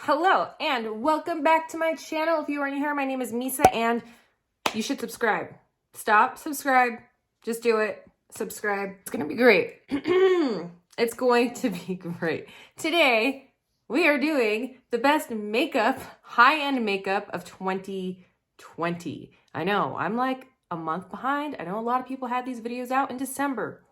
Hello and welcome back to my channel. If you are new here, my name is Misa and you should subscribe. Stop, subscribe, just do it, subscribe. It's gonna be great. It's going to be great. Today, we are doing the best makeup, high-end makeup of 2020. I know, I'm like a month behind. I know a lot of people had these videos out in December.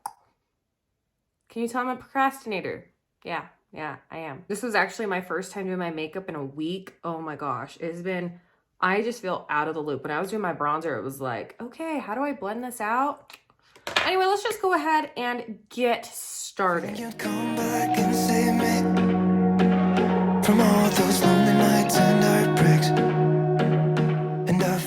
Can you tell I'm a procrastinator? Yeah, I am. This was actually my first time doing my makeup in a week. Oh my gosh, it's been, I just feel out of the loop. When I was doing my bronzer, it was like, okay, how do I blend this out? Anyway, let's just go ahead and get started. You come back and save me from all those lonely nights and heartbreaks.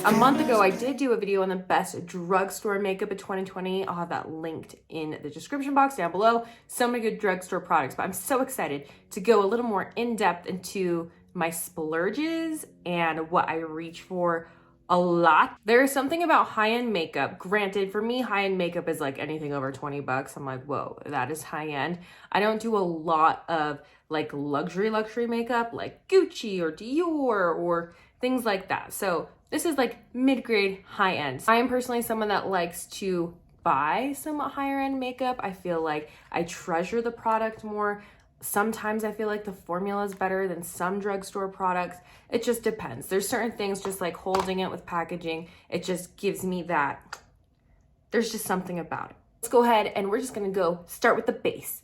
A month ago, I did do a video on the best drugstore makeup of 2020. I'll have that linked in the description box down below. So many good drugstore products, but I'm so excited to go a little more in depth into my splurges and what I reach for a lot. There is something about high-end makeup. Granted, for me, high-end makeup is like anything over 20 bucks. I'm like, whoa, that is high-end. I don't do a lot of like luxury makeup like Gucci or Dior or things like that. So this is like mid-grade high-end. I am personally someone that likes to buy somewhat higher-end makeup. I feel like I treasure the product more. Sometimes I feel like the formula is better than some drugstore products. It just depends. There's certain things, just like holding it with packaging, it just gives me that, there's just something about it. Let's go ahead and we're just gonna go start with the base.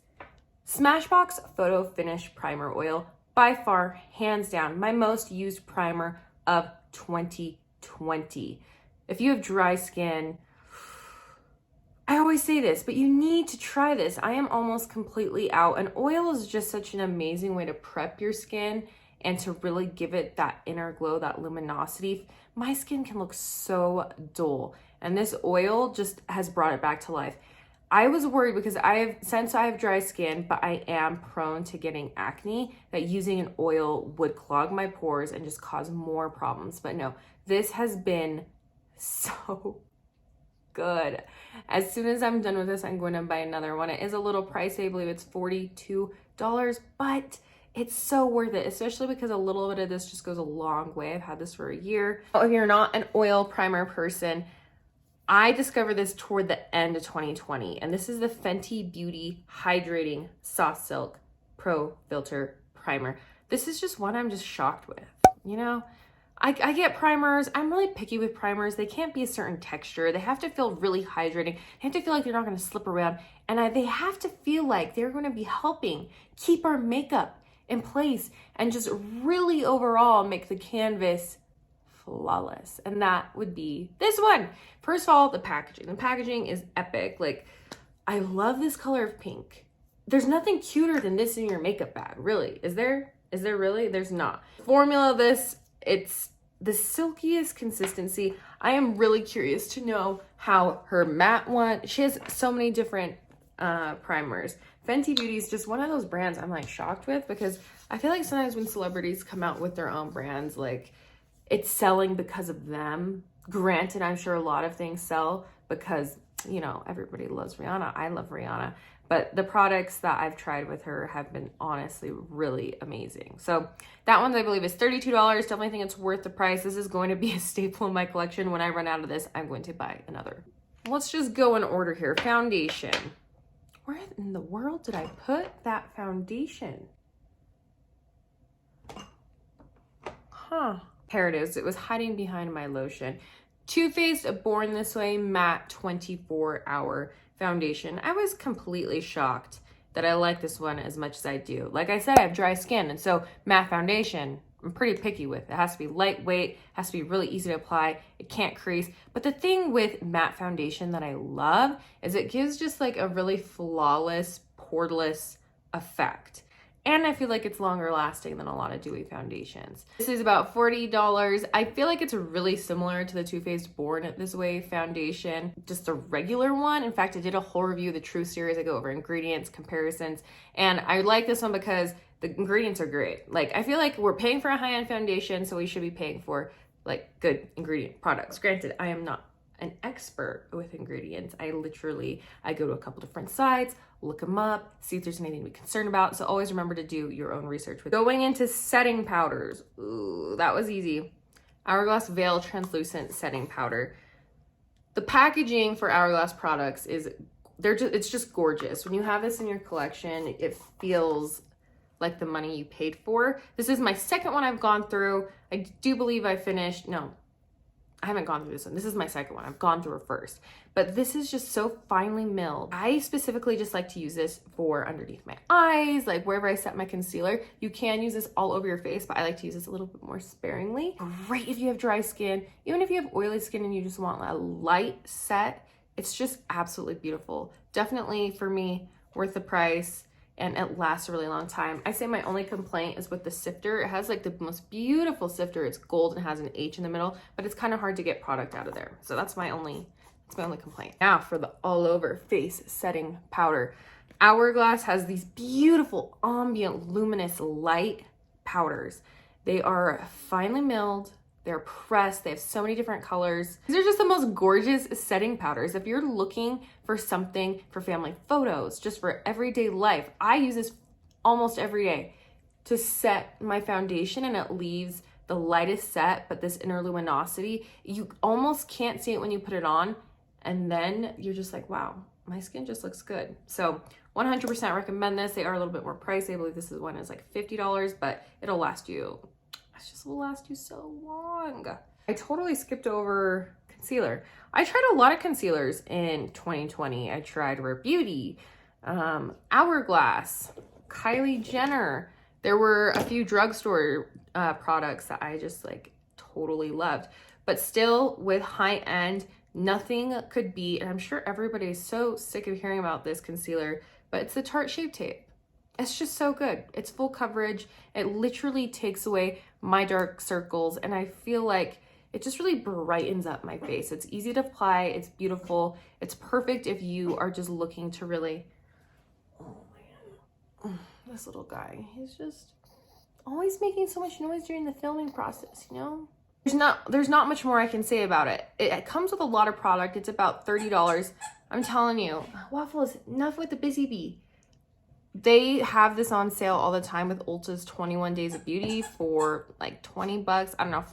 Smashbox Photo Finish Primer Oil, by far, hands down, my most used primer of 2020. If you have dry skin, I always say this, but you need to try this. I am almost completely out. And oil is just such an amazing way to prep your skin and to really give it that inner glow, that luminosity. My skin can look so dull, and this oil just has brought it back to life. I was worried because since I have dry skin, but I am prone to getting acne, that using an oil would clog my pores and just cause more problems. But no, this has been so good. As soon as I'm done with this, I'm going to buy another one. It is a little pricey. I believe it's $42, but it's so worth it, especially because a little bit of this just goes a long way. I've had this for a year. If you're not an oil primer person, I discovered this toward the end of 2020, and this is the Fenty Beauty Hydrating Soft Silk Pro Filter Primer. This is just one I'm just shocked with, you know? I get primers. I'm really picky with primers. They can't be a certain texture. They have to feel really hydrating. They have to feel like they're not going to slip around. And they have to feel like they're going to be helping keep our makeup in place and just really overall make the canvas flawless. And that would be this one. First of all, the packaging. The packaging is epic. Like, I love this color of pink. There's nothing cuter than this in your makeup bag, really. Is there? Is there really? There's not. Formula of this, it's the silkiest consistency. I am really curious to know how her matte one, she has so many different primers. Fenty Beauty is just one of those brands I'm like shocked with, because I feel like sometimes when celebrities come out with their own brands, like it's selling because of them. Granted, I'm sure a lot of things sell because, you know, everybody loves Rihanna. I love Rihanna. But the products that I've tried with her have been honestly really amazing. So that one I believe is $32. Definitely think it's worth the price. This is going to be a staple in my collection. When I run out of this, I'm going to buy another. Let's just go in order here. Foundation. Where in the world did I put that foundation? Huh. Here it is. It was hiding behind my lotion. Too Faced Born This Way Matte 24-Hour Foundation. I was completely shocked that I like this one as much as I do. Like I said, I have dry skin, and so matte foundation, I'm pretty picky with. It has to be lightweight, has to be really easy to apply, it can't crease. But the thing with matte foundation that I love is it gives just like a really flawless, poreless effect. And I feel like it's longer lasting than a lot of dewy foundations. This is about $40. I feel like it's really similar to the Too Faced Born This Way foundation, just a regular one. In fact, I did a whole review of the True series. I go over ingredients, comparisons, and I like this one because the ingredients are great. Like, I feel like we're paying for a high-end foundation, so we should be paying for like good ingredient products. Granted, I am not an expert with ingredients. I go to a couple different sites, look them up, see if there's anything to be concerned about. So always remember to do your own research. Going into setting powders. Ooh, that was easy. Hourglass Veil Translucent Setting Powder. The packaging for Hourglass products it's just gorgeous. When you have this in your collection, it feels like the money you paid for. This is my second one I've gone through. I do believe I finished, no, I haven't gone through this one. This is my second one. I've gone through it first. But this is just so finely milled. I specifically just like to use this for underneath my eyes, like wherever I set my concealer. You can use this all over your face, but I like to use this a little bit more sparingly. Great if you have dry skin. Even if you have oily skin and you just want a light set, it's just absolutely beautiful. Definitely, for me, worth the price, and it lasts a really long time. I say my only complaint is with the sifter. It has like the most beautiful sifter. It's gold and has an H in the middle, but it's kind of hard to get product out of there. So that's my only complaint. Now for the all over face setting powder. Hourglass has these beautiful ambient luminous light powders. They are finely milled. They're pressed. They have so many different colors. These are just the most gorgeous setting powders. If you're looking for something for family photos, just for everyday life, I use this almost every day to set my foundation, and it leaves the lightest set, but this inner luminosity. You almost can't see it when you put it on, and then you're just like, wow, my skin just looks good. So 100% recommend this. They are a little bit more pricey. I believe this one is like $50, but it'll last you, will last you so long. I totally skipped over concealer. I tried a lot of concealers in 2020. I tried Rare Beauty, Hourglass, Kylie Jenner. There were a few drugstore products that I just like totally loved, but still with high end, nothing could beat, and I'm sure everybody is so sick of hearing about this concealer, but it's the Tarte Shape Tape. It's just so good. It's full coverage. It literally takes away my dark circles, and I feel like it just really brightens up my face. It's easy to apply. It's beautiful. It's perfect if you are just looking to really, oh man, this little guy, he's just always making so much noise during the filming process, you know? There's not much more I can say about it. It comes with a lot of product. It's about $30. I'm telling you, Waffles, enough with the busy bee. They have this on sale all the time with Ulta's 21 Days of Beauty for like 20 bucks. I don't know.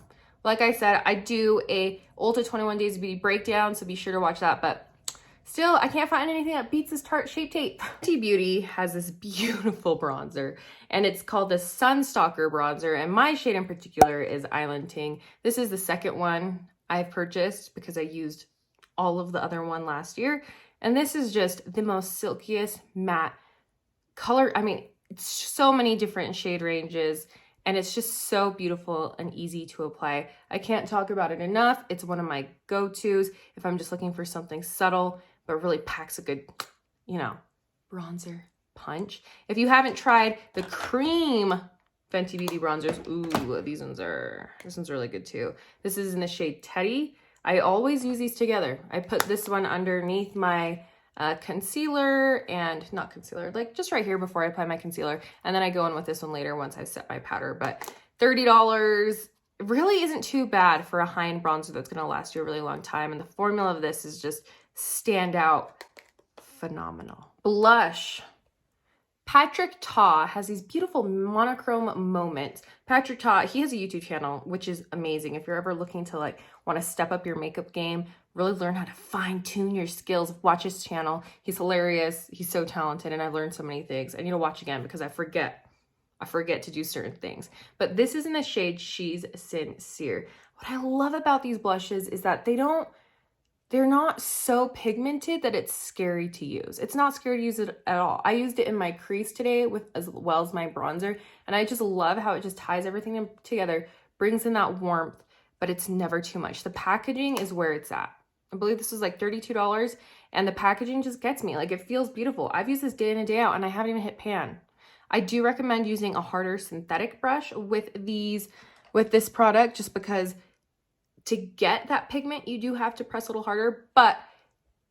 Like I said, I do a Ulta 21 Days of Beauty breakdown, so be sure to watch that. But still, I can't find anything that beats this Tarte Shape Tape. Fenty Beauty has this beautiful bronzer, and it's called the Sunstalker bronzer, and my shade in particular is Island Ting. This is the second one I've purchased because I used all of the other one last year, and this is just the most silkiest matte color. I mean, it's so many different shade ranges, and it's just so beautiful and easy to apply. I can't talk about it enough. It's one of my go-tos if I'm just looking for something subtle, but really packs a good, you know, bronzer punch. If you haven't tried the cream Fenty Beauty bronzers, ooh, this one's really good too. This is in the shade Teddy. I always use these together. I put this one underneath my concealer, and not concealer, like just right here before I apply my concealer, and then I go in with this one later once I've set my powder. But $30 really isn't too bad for a high-end bronzer that's going to last you a really long time, and the formula of this is just standout phenomenal. Blush. Patrick Ta has these beautiful monochrome moments. Patrick Ta, he has a YouTube channel, which is amazing. If you're ever looking to like want to step up your makeup game, really learn how to fine tune your skills, watch his channel. He's hilarious. He's so talented, and I've learned so many things. I need to watch again because I forget to do certain things. But this is in the shade She's Sincere. What I love about these blushes is that they're not so pigmented that it's scary to use. It's not scary to use it at all. I used it in my crease today as well as my bronzer, and I just love how it just ties everything together, brings in that warmth, but it's never too much. The packaging is where it's at. I believe this was like $32, and the packaging just gets me. Like, it feels beautiful. I've used this day in and day out, and I haven't even hit pan. I do recommend using a harder synthetic brush with this product, just because to get that pigment, you do have to press a little harder, but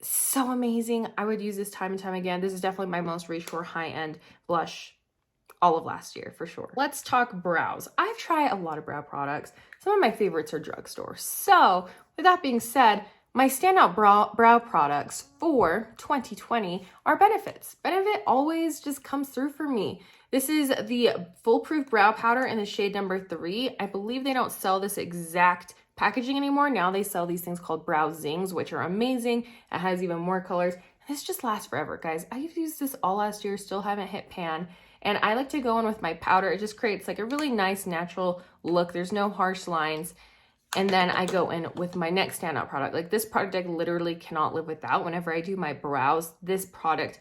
so amazing. I would use this time and time again. This is definitely my most reached for high-end blush all of last year, for sure. Let's talk brows. I've tried a lot of brow products. Some of my favorites are drugstore. So with that being said, my standout brow products for 2020 are Benefits. Benefit always just comes through for me. This is the Foolproof Brow Powder in the shade number 3. I believe they don't sell this exact packaging anymore. Now they sell these things called Brow Zings, which are amazing. It has even more colors. This just lasts forever, guys. I've used this all last year, still haven't hit pan. And I like to go in with my powder. It just creates like a really nice natural look. There's no harsh lines. And then I go in with my next standout product. Like this product I literally cannot live without. Whenever I do my brows, this product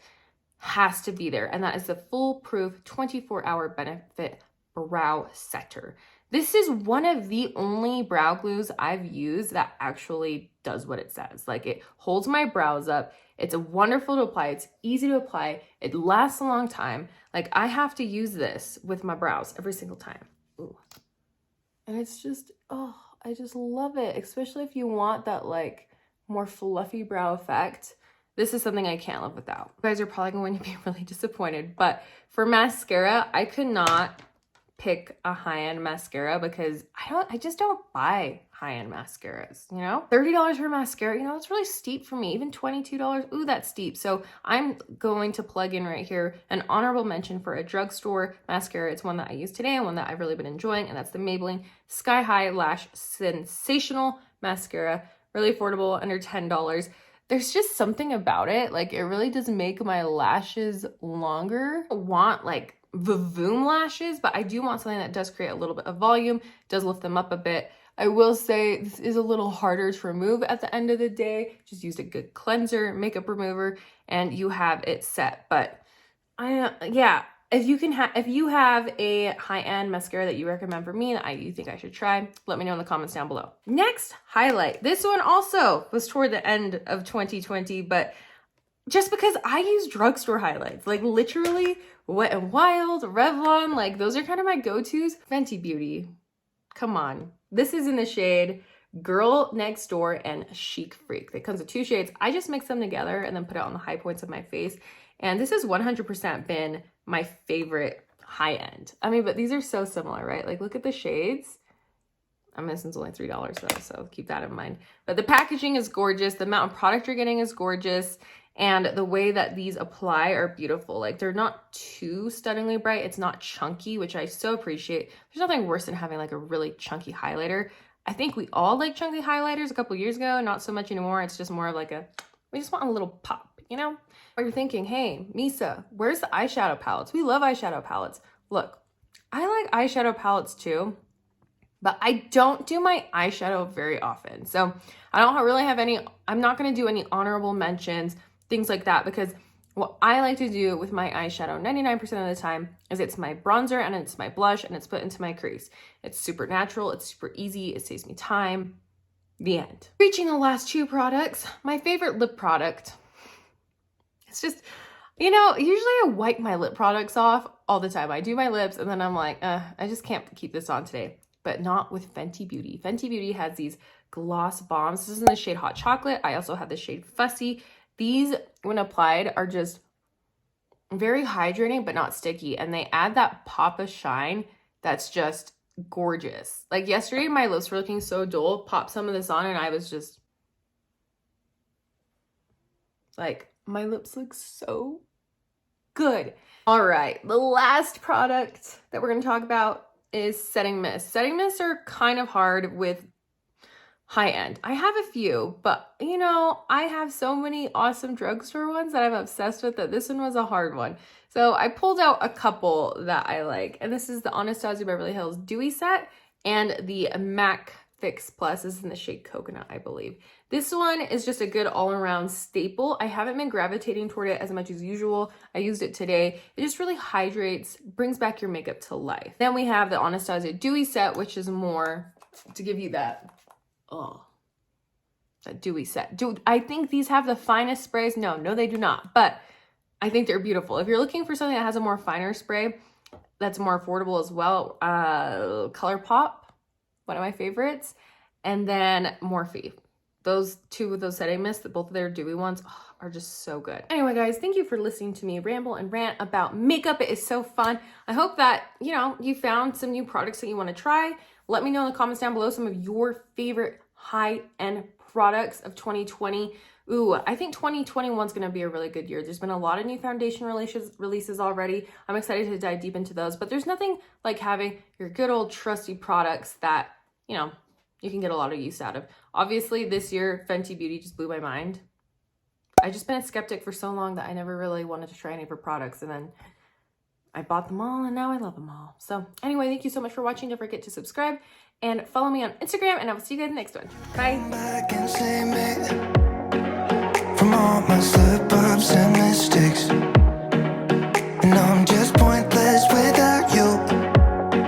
has to be there. And that is the Foolproof 24-Hour Benefit Brow Setter. This is one of the only brow glues I've used that actually does what it says. Like it holds my brows up. It's wonderful to apply. It's easy to apply. It lasts a long time. Like I have to use this with my brows every single time. Ooh. And it's just, oh, I just love it. Especially if you want that like more fluffy brow effect. This is something I can't live without. You guys are probably going to be really disappointed, but for mascara, I could not pick a high-end mascara because I just don't buy high-end mascaras, you know? $30 for mascara, you know, it's really steep for me. Even $22, ooh, that's steep. So I'm going to plug in right here an honorable mention for a drugstore mascara. It's one that I use today and one that I've really been enjoying, and that's the Maybelline Sky High Lash Sensational Mascara. Really affordable, under $10. There's just something about it. Like it really does make my lashes longer. I want like vavoom lashes, but I do want something that does create a little bit of volume, does lift them up a bit. I will say this is a little harder to remove at the end of the day. Just used a good cleanser, makeup remover, and you have it set. But yeah, if you have a high-end mascara that you recommend for me that you think I should try, let me know in the comments down below. Next highlight. This one also was toward the end of 2020, but just because I use drugstore highlights, like literally Wet n Wild, Revlon, like those are kind of my go-tos. Fenty Beauty, come on. This is in the shade Girl Next Door and Chic Freak. It comes with 2 shades. I just mix them together and then put it on the high points of my face. And this has 100% been my favorite high end. I mean, but these are so similar, right? Like look at the shades. I mean, this one's only $3 though, so keep that in mind. But the packaging is gorgeous. The amount of product you're getting is gorgeous. And the way that these apply are beautiful. Like they're not too stunningly bright. It's not chunky, which I so appreciate. There's nothing worse than having like a really chunky highlighter. I think we all like chunky highlighters a couple years ago, not so much anymore. It's just more of like we just want a little pop, you know? Or you're thinking, hey, Misa, where's the eyeshadow palettes? We love eyeshadow palettes. Look, I like eyeshadow palettes too, but I don't do my eyeshadow very often. So I don't really have any, I'm not gonna do any honorable mentions, things like that, because what I like to do with my eyeshadow 99% of the time is it's my bronzer and it's my blush and it's put into my crease. It's super natural, it's super easy, it saves me time. The end. Reaching the last 2 products, my favorite lip product. It's just, you know, usually I wipe my lip products off all the time. I do my lips and then I'm like, I just can't keep this on today. But not with Fenty Beauty. Fenty Beauty has these gloss bombs. This is in the shade Hot Chocolate. I also have the shade Fussy. These, when applied, are just very hydrating, but not sticky. And they add that pop of shine that's just gorgeous. Like yesterday, my lips were looking so dull. Popped some of this on and I was just like, my lips look so good. All right, the last product that we're gonna talk about is setting mist. Setting mists are kind of hard with high end. I have a few, but you know, I have so many awesome drugstore ones that I'm obsessed with that this one was a hard one. So I pulled out a couple that I like, and this is the Anastasia Beverly Hills Dewy Set and the MAC Fix Plus. This is in the shade Coconut, I believe. This one is just a good all-around staple. I haven't been gravitating toward it as much as usual. I used it today. It just really hydrates, brings back your makeup to life. Then we have the Anastasia Dewy Set, which is more to give you that, that dewy set. Dude, I think these have the finest sprays. No, they do not. But I think they're beautiful. If you're looking for something that has a more finer spray, that's more affordable as well. ColourPop, one of my favorites. And then Morphe. Those 2 of those setting mists, both of their dewy ones, are just so good. Anyway, guys, thank you for listening to me ramble and rant about makeup. It is so fun. I hope that, you know, you found some new products that you want to try. Let me know in the comments down below some of your favorite high-end products of 2020. Ooh, I think 2021 is going to be a really good year. There's been a lot of new foundation releases already. I'm excited to dive deep into those, but there's nothing like having your good old trusty products that, you know, you can get a lot of use out of. Obviously, this year, Fenty Beauty just blew my mind. I've just been a skeptic for so long that I never really wanted to try any of her products, and then I bought them all, and now I love them all. So anyway, thank you so much for watching. Don't forget to subscribe and follow me on Instagram, and I will see you guys in the next one. Bye. From all my slip ups and